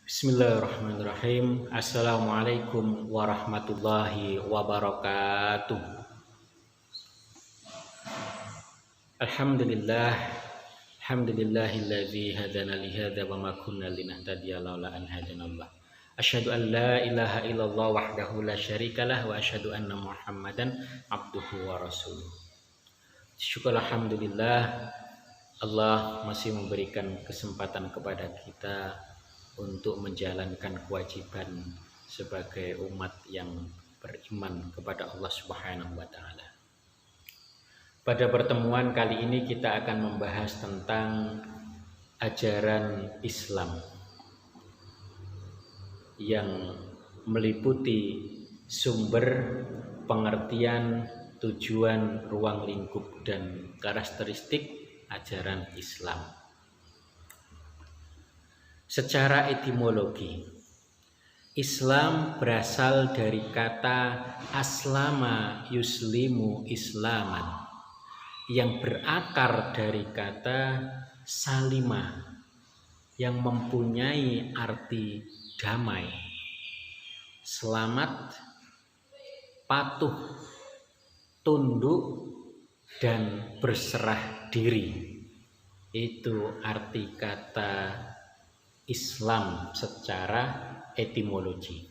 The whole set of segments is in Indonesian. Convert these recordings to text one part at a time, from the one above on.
Bismillahirrahmanirrahim. Assalamualaikum warahmatullahi wabarakatuh. Alhamdulillah. Alhamdulillahilladzi hadana li hadza wa ma kunna linahtadiya laula an hadanallah. Asyhadu an la ilaha illallah wahdahu la syarikalah wa asyhadu anna Muhammadan abduhu wa rasuluh. Syukur alhamdulillah Allah masih memberikan kesempatan kepada kita untuk menjalankan kewajiban sebagai umat yang beriman kepada Allah Subhanahu wa taala. Pada pertemuan kali ini kita akan membahas tentang ajaran Islam yang meliputi sumber, pengertian, tujuan, ruang lingkup, dan karakteristik ajaran Islam. Secara etimologi, Islam berasal dari kata aslama yuslimu islaman yang berakar dari kata salima yang mempunyai arti damai, selamat, patuh, tunduk, dan berserah diri. Itu arti kata Islam secara etimologi.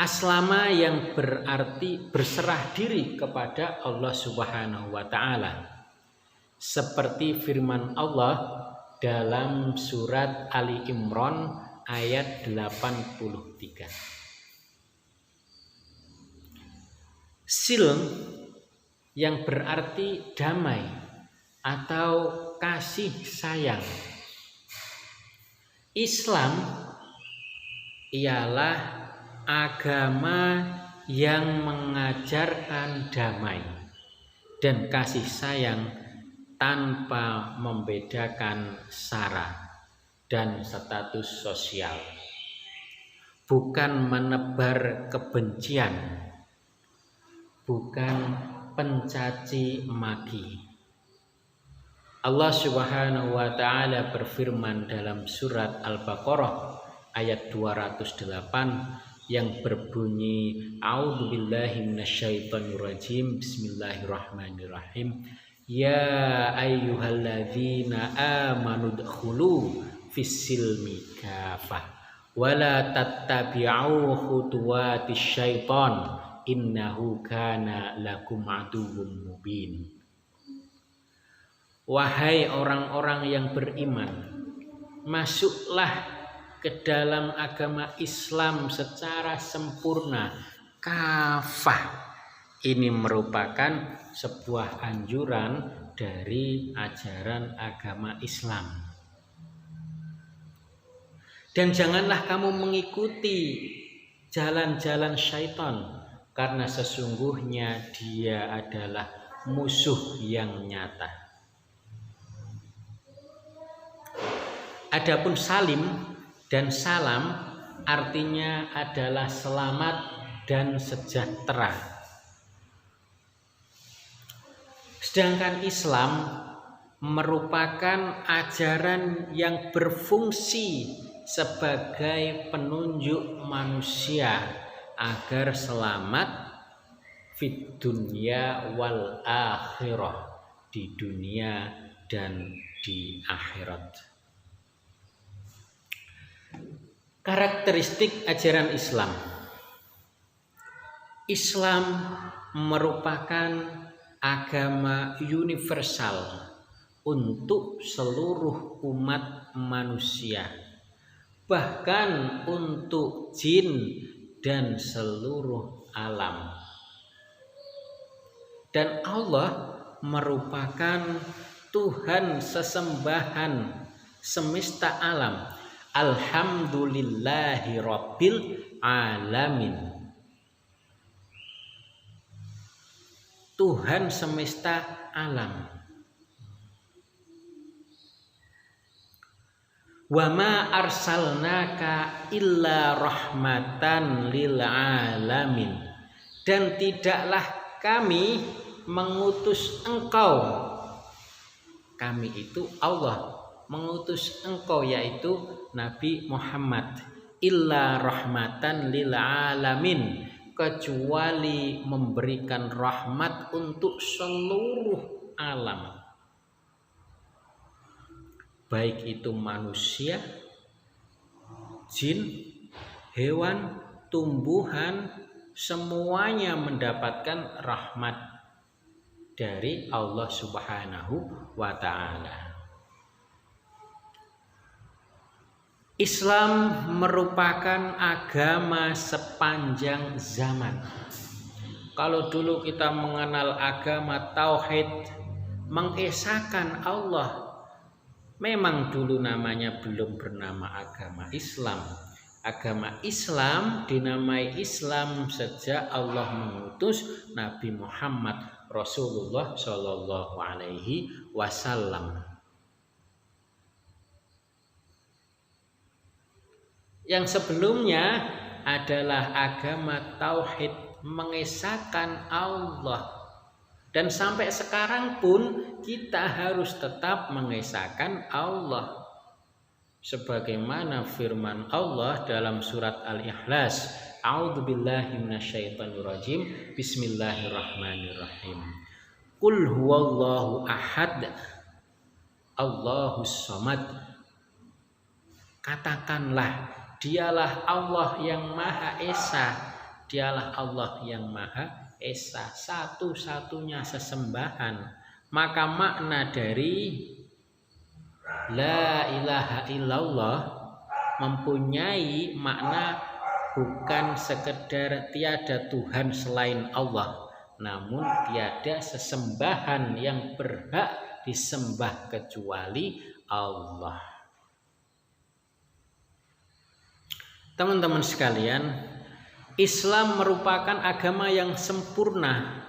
Aslama yang berarti berserah diri kepada Allah Subhanahu wa taala. Seperti firman Allah dalam surat Ali Imran ayat 83. Silm yang berarti damai atau kasih sayang. Islam ialah agama yang mengajarkan damai dan kasih sayang tanpa membedakan sara dan status sosial, bukan menebar kebencian, bukan pencaci maki. Allah Subhanahu wa taala berfirman dalam surat Al-Baqarah ayat 208 yang berbunyi A'udzubillahi minasyaitonirrajim. Bismillahirrahmanirrahim. Ya ayyuhalladzina amanu dkhulu fis-silmi kafah wa la tattabi'u khutuwatis syaiton innahu kana lakum aduwwum mubin. Wahai orang-orang yang beriman, masuklah ke dalam agama Islam secara sempurna, kafah. Ini merupakan sebuah anjuran dari ajaran agama Islam. Dan janganlah kamu mengikuti jalan-jalan syaitan, karena sesungguhnya dia adalah musuh yang nyata. Adapun salim dan salam artinya adalah selamat dan sejahtera. Sedangkan Islam merupakan ajaran yang berfungsi sebagai penunjuk manusia agar selamat fid dunya wal akhirah, di dunia dan di akhirat. Karakteristik ajaran Islam. Islam merupakan agama universal untuk seluruh umat manusia, bahkan untuk jin dan seluruh alam. Dan Allah merupakan Tuhan sesembahan semesta alam. Alhamdulillahi Rabbil Alamin. Tuhan semesta alam. Wa ma arsalnaka illa rahmatan lil alamin. Dan tidaklah kami mengutus engkau. Kami itu Allah mengutus engkau yaitu Nabi Muhammad illa rahmatan lil alamin, kecuali memberikan rahmat untuk seluruh alam, baik itu manusia, jin, hewan, tumbuhan, semuanya mendapatkan rahmat dari Allah Subhanahu wa ta'ala. Islam merupakan agama sepanjang zaman. Kalau dulu kita mengenal agama tauhid, mengesahkan Allah, memang dulu namanya belum bernama agama Islam. Agama Islam dinamai Islam sejak Allah mengutus Nabi Muhammad Rasulullah Shallallahu Alaihi Wasallam. Yang sebelumnya adalah agama tauhid, mengesahkan Allah. Dan sampai sekarang pun kita harus tetap mengesahkan Allah. Sebagaimana firman Allah dalam surat Al-Ikhlas, A'udzubillahi minasyaitonirrajim, Bismillahirrahmanirrahim. Qul huwallahu ahad, Allahus samad. Katakanlah, dialah Allah yang Maha Esa, dialah Allah yang Maha Esa, satu-satunya sesembahan. Maka makna dari la ilaha illallah mempunyai makna bukan sekedar tiada Tuhan selain Allah, namun tiada sesembahan yang berhak disembah kecuali Allah. Teman-teman sekalian, Islam merupakan agama yang sempurna,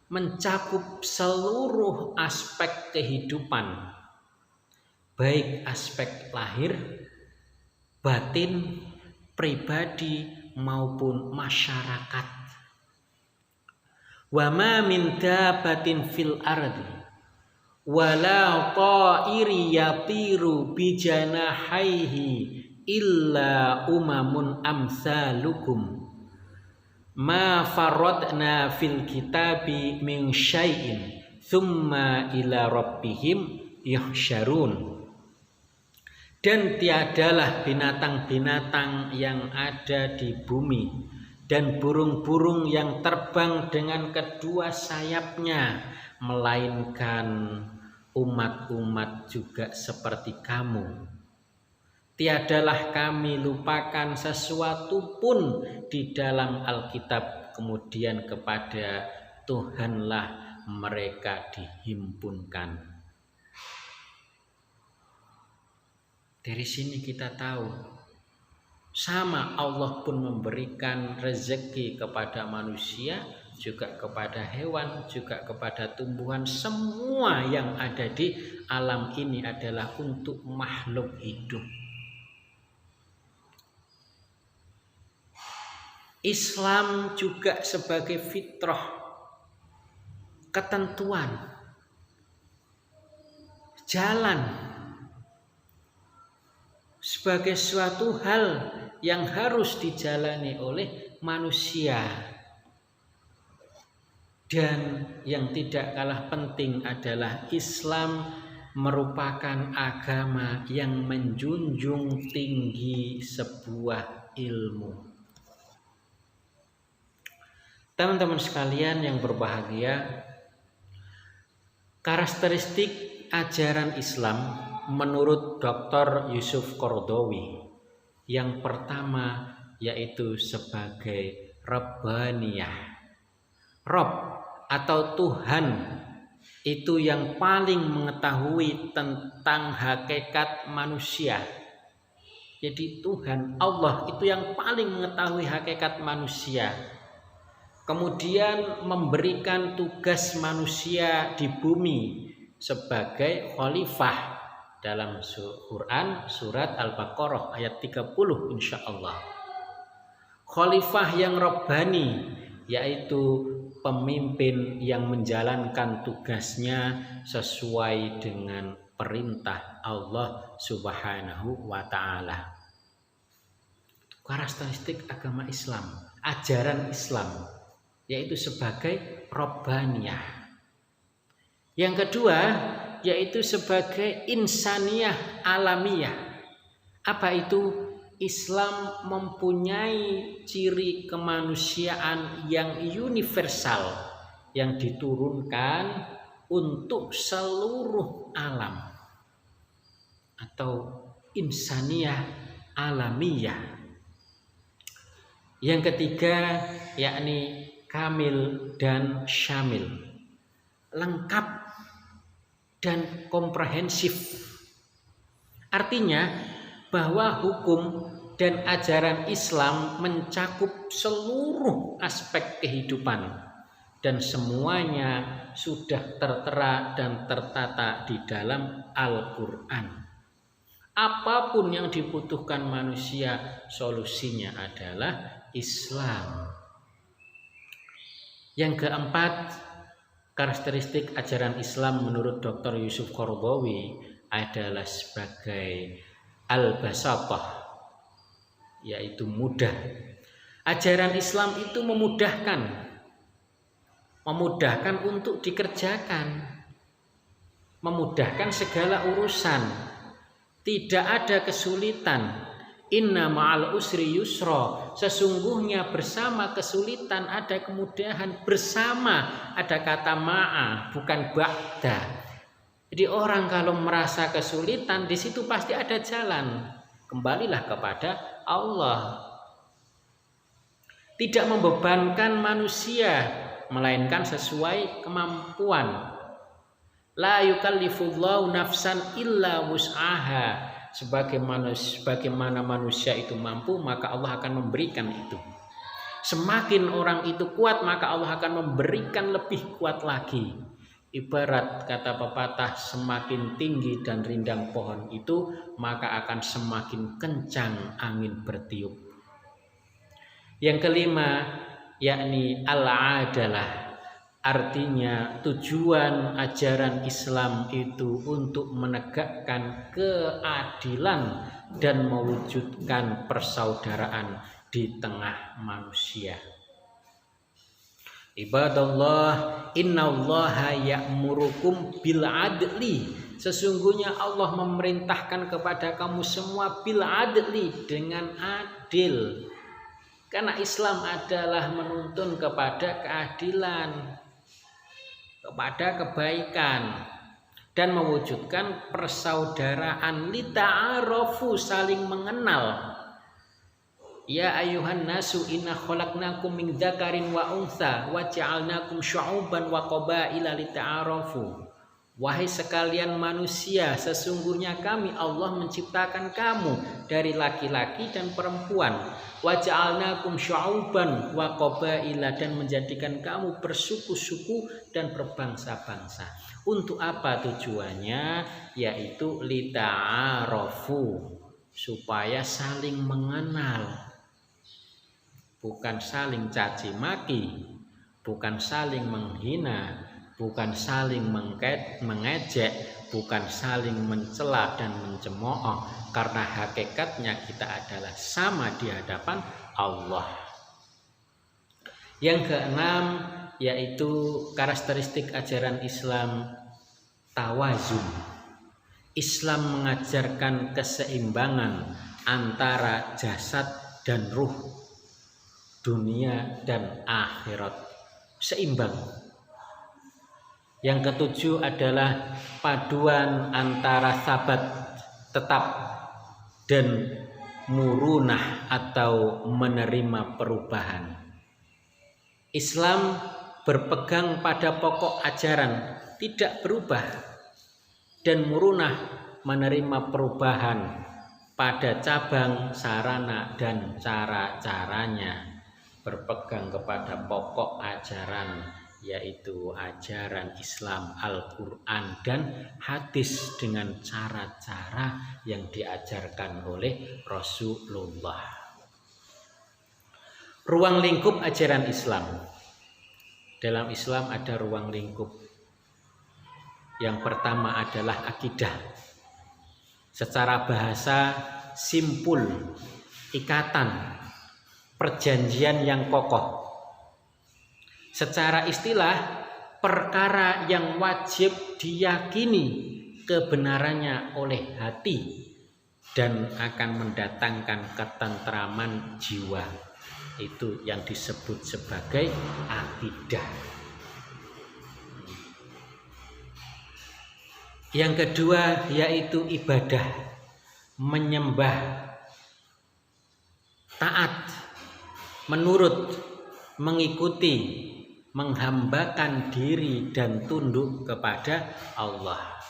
mencakup seluruh aspek kehidupan, baik aspek lahir, batin, pribadi maupun masyarakat. Wa ma min dabbatin fil ardi wala ta'iri yatiru bijanahaihi illa umamun amsalukum ma faradna fil kitabi min syai'in thumma ila rabbihim yuhsyarun. Dan tiadalah binatang-binatang yang ada di bumi dan burung-burung yang terbang dengan kedua sayapnya, melainkan umat-umat juga seperti kamu. Tiadalah kami lupakan sesuatu pun di dalam Alkitab, kemudian kepada Tuhanlah mereka dihimpunkan. Dari sini kita tahu, sama Allah pun memberikan rezeki kepada manusia, juga kepada hewan, juga kepada tumbuhan. Semua yang ada di alam ini adalah untuk makhluk hidup. Islam juga sebagai fitrah, ketentuan, jalan, sebagai suatu hal yang harus dijalani oleh manusia. Dan yang tidak kalah penting adalah Islam merupakan agama yang menjunjung tinggi sebuah ilmu. Teman-teman sekalian yang berbahagia, karakteristik ajaran Islam menurut Dr. Yusuf Qaradawi, yang pertama yaitu sebagai Rabbaniyah. Rob atau Tuhan itu yang paling mengetahui tentang hakikat manusia. Jadi Tuhan, Allah itu yang paling mengetahui hakikat manusia. Kemudian memberikan tugas manusia di bumi sebagai khalifah dalam Quran surat Al-Baqarah ayat 30 insyaallah. Khalifah yang Rabbani, yaitu pemimpin yang menjalankan tugasnya sesuai dengan perintah Allah Subhanahu wa Ta'ala. Karakteristik agama Islam, ajaran Islam, yaitu sebagai Robbaniyah. Yang kedua, yaitu sebagai insaniyah alamiyah. Apa itu? Islam mempunyai ciri kemanusiaan yang universal, yang diturunkan untuk seluruh alam, atau insaniyah alamiyah. Yang ketiga, yakni kamil dan syamil, lengkap dan komprehensif. Artinya bahwa hukum dan ajaran Islam mencakup seluruh aspek kehidupan dan semuanya sudah tertera dan tertata di dalam Al-Quran. Apapun yang dibutuhkan manusia, solusinya adalah Islam. Yang keempat, karakteristik ajaran Islam menurut Dr. Yusuf Qaradawi adalah sebagai al-basatah, yaitu mudah. Ajaran Islam itu memudahkan untuk dikerjakan, memudahkan segala urusan, tidak ada kesulitan. Inna ma'al usri yusra, sesungguhnya bersama kesulitan ada kemudahan. Bersama ada kata ma'a, bukan ba'da. Jadi orang kalau merasa kesulitan, di situ pasti ada jalan. Kembalilah kepada Allah. Tidak membebankan manusia, melainkan sesuai kemampuan. La yukallifullahu nafsan illa wus'aha. Sebagaimana manusia itu mampu, maka Allah akan memberikan itu. Semakin orang itu kuat, maka Allah akan memberikan lebih kuat lagi. Ibarat kata pepatah, semakin tinggi dan rindang pohon itu, maka akan semakin kencang angin bertiup. Yang kelima, yakni al-adalah. Artinya tujuan ajaran Islam itu untuk menegakkan keadilan dan mewujudkan persaudaraan di tengah manusia. Ibadallah, innallaha ya'murukum bil adli. Sesungguhnya Allah memerintahkan kepada kamu semua bil adli, dengan adil. Karena Islam adalah menuntun kepada keadilan, kepada kebaikan, dan mewujudkan persaudaraan, lita'arofu, saling mengenal. Ya ayuhan nasu inna khalaqnakum min dzakarin wa untha wa ja'alnakum syu'uban wa qabaila lita'arafu. Wahai sekalian manusia, sesungguhnya kami Allah menciptakan kamu dari laki-laki dan perempuan. Wa ja'alnakum syu'uban wa qabaila, dan menjadikan kamu bersuku-suku dan berbangsa-bangsa. Untuk apa tujuannya? Yaitu lita'arafu, supaya saling mengenal. Bukan saling caci maki, bukan saling menghina, bukan saling mengejek, bukan saling mencela dan mencemooh, karena hakikatnya kita adalah sama di hadapan Allah. Yang keenam, yaitu karakteristik ajaran Islam, tawazun. Islam mengajarkan keseimbangan antara jasad dan ruh, dunia dan akhirat, seimbang. Yang ketujuh adalah paduan antara sabat tetap dan murunah atau menerima perubahan. Islam berpegang pada pokok ajaran, tidak berubah, dan murunah menerima perubahan pada cabang, sarana, dan cara-caranya. Berpegang kepada pokok ajaran, yaitu ajaran Islam, Al-Quran dan hadis, dengan cara-cara yang diajarkan oleh Rasulullah. Ruang lingkup ajaran Islam. Dalam Islam ada ruang lingkup. Yang pertama adalah akidah. Secara bahasa simpul, ikatan, perjanjian yang kokoh. Secara istilah, perkara yang wajib diyakini kebenarannya oleh hati dan akan mendatangkan ketentraman jiwa. Itu yang disebut sebagai akidah. Yang kedua yaitu ibadah, menyembah, taat, menurut, mengikuti, menghambakan diri dan tunduk kepada Allah.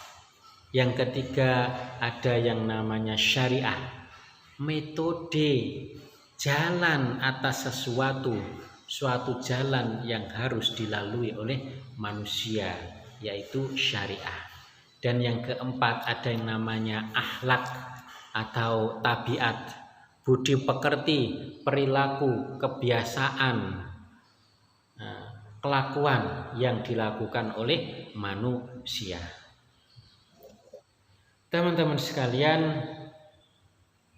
Yang ketiga ada yang namanya syariah, metode, jalan atas suatu jalan yang harus dilalui oleh manusia, yaitu syariah. Dan yang keempat ada yang namanya akhlak atau tabiat, budi pekerti, perilaku, kebiasaan, kelakuan yang dilakukan oleh manusia. Teman-teman sekalian,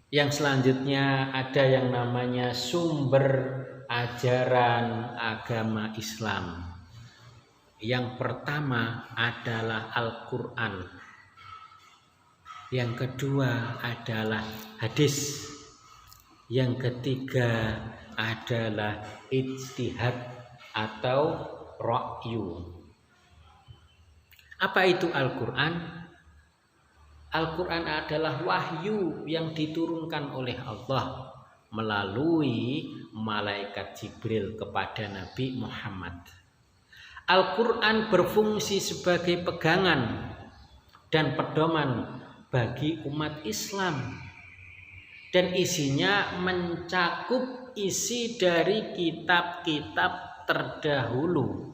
yang selanjutnya ada yang namanya sumber ajaran agama Islam. Yang pertama adalah Al-Quran. Yang kedua adalah hadis. Yang ketiga adalah ijtihad atau ra'yu. Apa itu Al-Quran? Al-Quran adalah wahyu yang diturunkan oleh Allah melalui malaikat Jibril kepada Nabi Muhammad. Al-Quran berfungsi sebagai pegangan dan pedoman bagi umat Islam, dan isinya mencakup isi dari kitab-kitab terdahulu.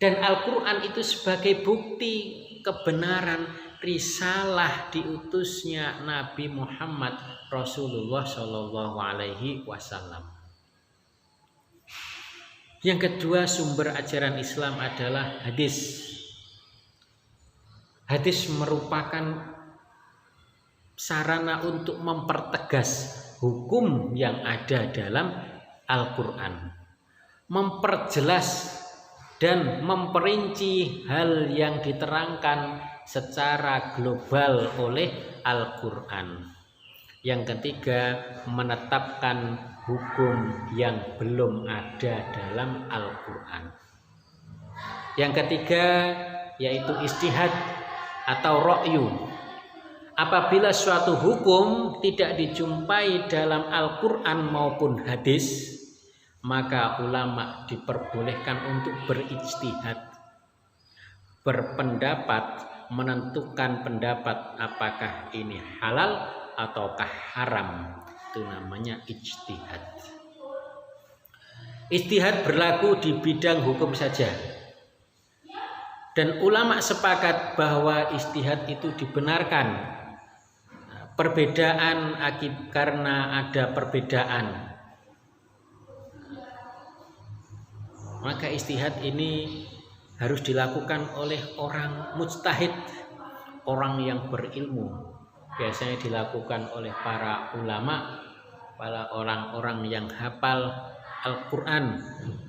Dan Al-Quran itu sebagai bukti kebenaran risalah diutusnya Nabi Muhammad Rasulullah Shallallahu Alaihi Wasallam. Yang kedua sumber ajaran Islam adalah hadis. Hadis merupakan sarana untuk mempertegas hukum yang ada dalam Al-Quran, memperjelas dan memperinci hal yang diterangkan secara global oleh Al-Quran. Yang ketiga, menetapkan hukum yang belum ada dalam Al-Quran. Yang ketiga yaitu ijtihad atau ra'yu. Apabila suatu hukum tidak dijumpai dalam Al-Quran maupun hadis, maka ulama diperbolehkan untuk berijtihad, berpendapat, menentukan pendapat apakah ini halal ataukah haram. Itu namanya ijtihad. Ijtihad berlaku di bidang hukum saja, dan ulama sepakat bahwa ijtihad itu dibenarkan. Perbedaan karena ada perbedaan, maka ijtihad ini harus dilakukan oleh orang mujtahid, orang yang berilmu. Biasanya dilakukan oleh para ulama, para orang-orang yang hafal Al-Quran,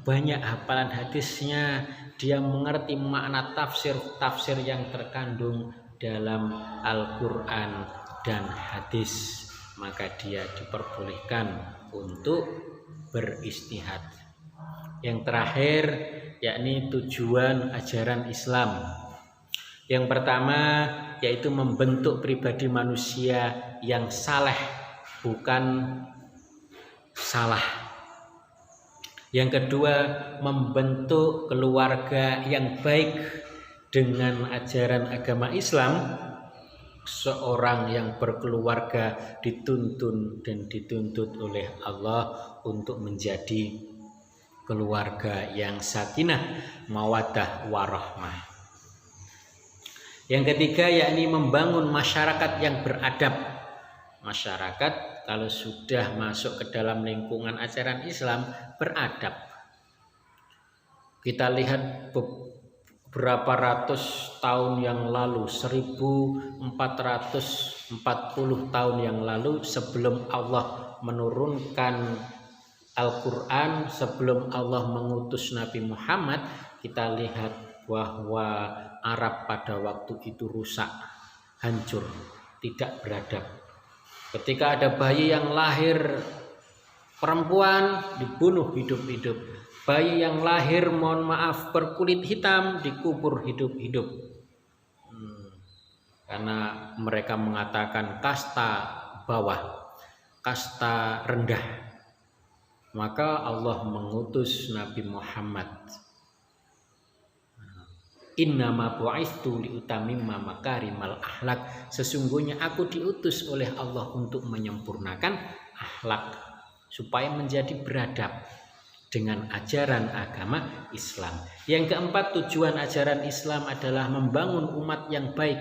banyak hafalan hadisnya, dia mengerti makna tafsir yang terkandung dalam Al-Quran dan hadis, maka dia diperbolehkan untuk beristihad. Yang terakhir yakni tujuan ajaran Islam. Yang pertama yaitu membentuk pribadi manusia yang saleh, bukan salah. Yang kedua, membentuk keluarga yang baik dengan ajaran agama Islam. Seorang yang berkeluarga dituntun dan dituntut oleh Allah untuk menjadi keluarga yang sakinah, mawaddah, warahmah. Yang ketiga yakni membangun masyarakat yang beradab. Masyarakat kalau sudah masuk ke dalam lingkungan ajaran Islam beradab. Kita lihat berapa ratus tahun yang lalu, 1440 tahun yang lalu, sebelum Allah menurunkan Al-Quran, sebelum Allah mengutus Nabi Muhammad, kita lihat bahwa Arab pada waktu itu rusak, hancur, tidak beradab. Ketika ada bayi yang lahir perempuan, dibunuh hidup-hidup. Bayi yang lahir, mohon maaf, berkulit hitam, dikubur hidup-hidup. Karena mereka mengatakan kasta bawah, kasta rendah. Maka Allah mengutus Nabi Muhammad. Innama bu'istu liutamimma makarimal akhlak. Sesungguhnya aku diutus oleh Allah untuk menyempurnakan akhlak, supaya menjadi beradab dengan ajaran agama Islam. Yang keempat, tujuan ajaran Islam adalah membangun umat yang baik.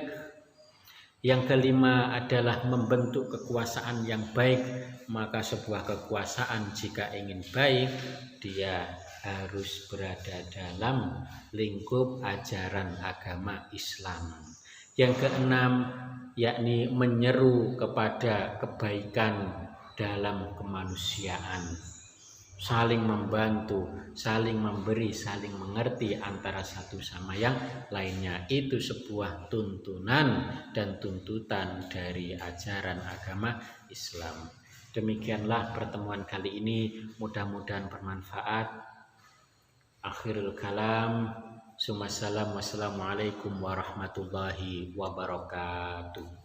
Yang kelima adalah membentuk kekuasaan yang baik. Maka sebuah kekuasaan jika ingin baik, dia harus berada dalam lingkup ajaran agama Islam. Yang keenam, yakni menyeru kepada kebaikan dalam kemanusiaan, saling membantu, saling memberi, saling mengerti antara satu sama yang lainnya. Itu sebuah tuntunan dan tuntutan dari ajaran agama Islam. Demikianlah pertemuan kali ini, mudah-mudahan bermanfaat. Akhirul kalam, wassalamualaikum warahmatullahi wabarakatuh.